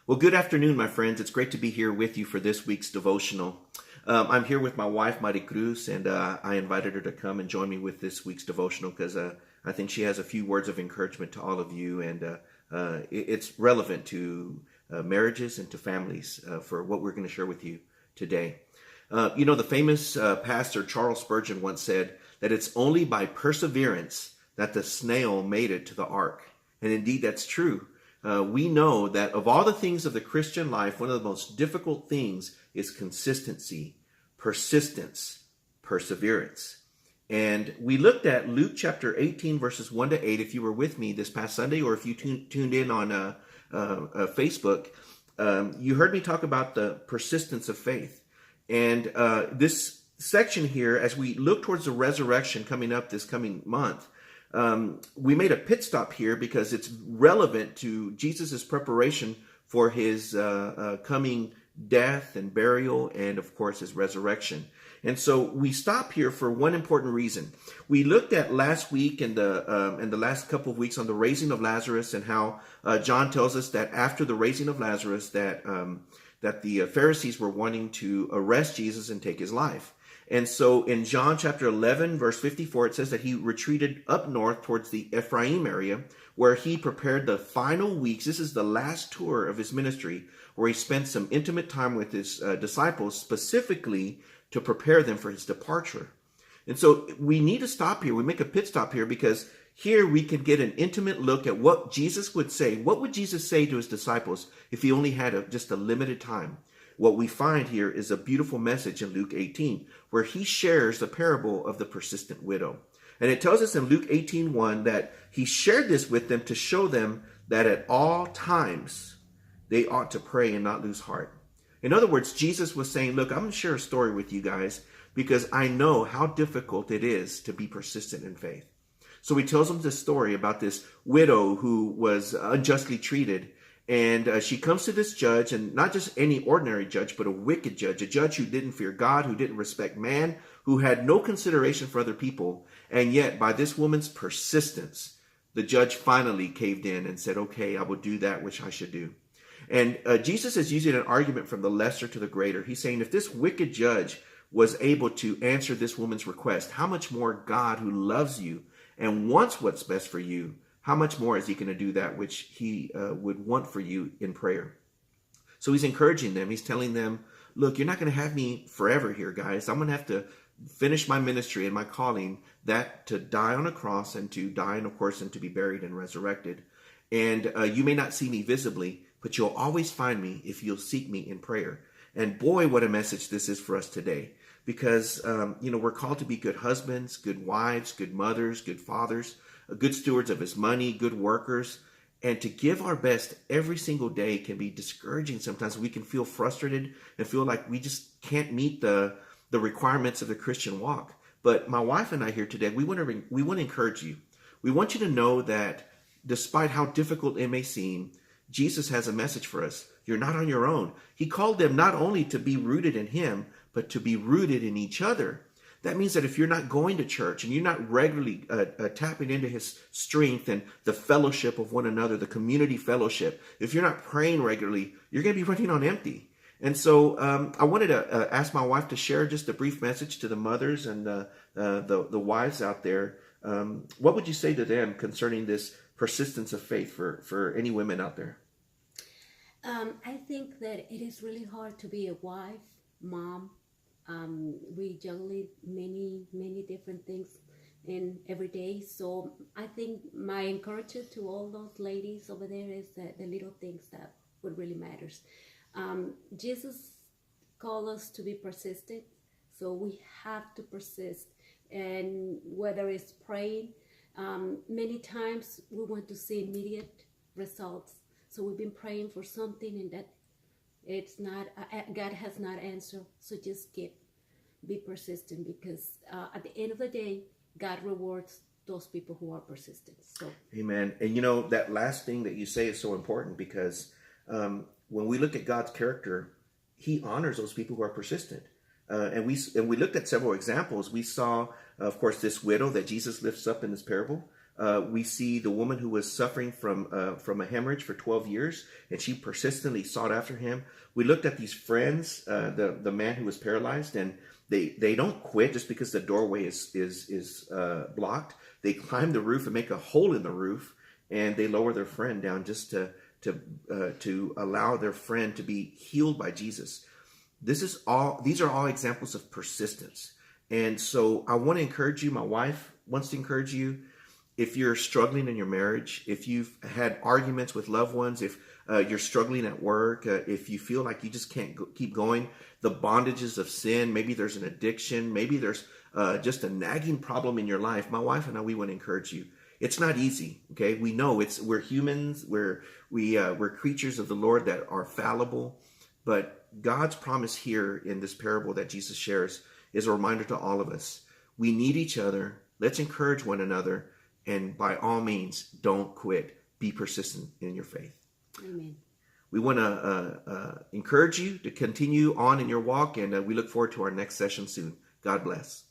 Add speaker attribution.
Speaker 1: Well, good afternoon, my friends. It's great to be here with you for this week's devotional. I'm here with my wife, Maricruz, and I invited her to come and join me with this week's devotional because I think she has a few words of encouragement to all of you, and it's relevant to marriages and to families for what we're going to share with you today. The famous pastor Charles Spurgeon once said that it's only by perseverance that the snail made it to the ark. And indeed, that's true. We know that of all the things of the Christian life, one of the most difficult things is consistency, persistence, perseverance. And we looked at Luke chapter 18, verses 1 to 8. If you were with me this past Sunday, or if you tuned in on Facebook, you heard me talk about the persistence of faith. And this section here, as we look towards the resurrection coming up this coming month, we made a pit stop here because it's relevant to Jesus's preparation for his coming death and burial, and of course his resurrection. And so we stop here for one important reason. We looked at last week and the last couple of weeks on the raising of Lazarus, and how John tells us that after the raising of Lazarus, that the Pharisees were wanting to arrest Jesus and take his life. And so in John chapter 11, verse 54, it says that he retreated up north towards the Ephraim area, where he prepared the final weeks. This is the last tour of his ministry, where he spent some intimate time with his disciples, specifically to prepare them for his departure. And so we need to stop here. We make a pit stop here because here we can get an intimate look at what Jesus would say. What would Jesus say to his disciples if he only had just a limited time? What we find here is a beautiful message in Luke 18, where he shares the parable of the persistent widow. And it tells us in Luke 18:1 that he shared this with them to show them that at all times they ought to pray and not lose heart. In other words, Jesus was saying, look, I'm going to share a story with you guys because I know how difficult it is to be persistent in faith. So he tells them this story about this widow who was unjustly treated. And she comes to this judge, and not just any ordinary judge, but a wicked judge, a judge who didn't fear God, who didn't respect man, who had no consideration for other people. And yet, by this woman's persistence, the judge finally caved in and said, okay, I will do that which I should do. And Jesus is using an argument from the lesser to the greater. He's saying, if this wicked judge was able to answer this woman's request, how much more God, who loves you and wants what's best for you, how much more is he going to do that which he would want for you in prayer? So he's encouraging them. He's telling them, look, you're not going to have me forever here, guys. I'm going to have to finish my ministry and my calling, that to die on a cross and to die, and of course, and to be buried and resurrected. And you may not see me visibly, but you'll always find me if you'll seek me in prayer. And boy, what a message this is for us today. Because, we're called to be good husbands, good wives, good mothers, good fathers, good stewards of his money, good workers. And to give our best every single day can be discouraging sometimes. We can feel frustrated and feel like we just can't meet the requirements of the Christian walk. But my wife and I here today, we want to encourage you. We want you to know that despite how difficult it may seem, Jesus has a message for us. You're not on your own. He called them not only to be rooted in him, but to be rooted in each other. That means that if you're not going to church and you're not regularly tapping into his strength and the fellowship of one another, the community fellowship, if you're not praying regularly, you're going to be running on empty. And so I wanted to ask my wife to share just a brief message to the mothers and the wives out there. What would you say to them concerning this persistence of faith for any women out there?
Speaker 2: I think that it is really hard to be a wife, mom. We juggle many different things in every day. So I think my encouragement to all those ladies over there is that the little things that what really matters. Jesus called us to be persistent, so we have to persist. And whether it's praying, many times we want to see immediate results. So we've been praying for something and that it's not, God has not answered. So just be persistent, because at the end of the day, God rewards those people who are persistent. So,
Speaker 1: amen. And that last thing that you say is so important, because when we look at God's character, he honors those people who are persistent. And we looked at several examples. We saw, of course, this widow that Jesus lifts up in this parable. We see the woman who was suffering from a hemorrhage for 12 years, and she persistently sought after him. We looked at these friends, the man who was paralyzed, and they don't quit just because the doorway is blocked. They climb the roof and make a hole in the roof, and they lower their friend down just to allow their friend to be healed by Jesus. These are all examples of persistence. And so I want to encourage you. My wife wants to encourage you. If you're struggling in your marriage, if you've had arguments with loved ones, if you're struggling at work, if you feel like you just can't keep going, the bondages of sin, maybe there's an addiction, maybe there's just a nagging problem in your life, my wife and I, we want to encourage you. It's not easy, okay? We know we're humans, we're creatures of the Lord that are fallible, but God's promise here in this parable that Jesus shares is a reminder to all of us. We need each other. Let's encourage one another. And by all means, don't quit. Be persistent in your faith.
Speaker 2: Amen.
Speaker 1: We want to encourage you to continue on in your walk, and we look forward to our next session soon. God bless.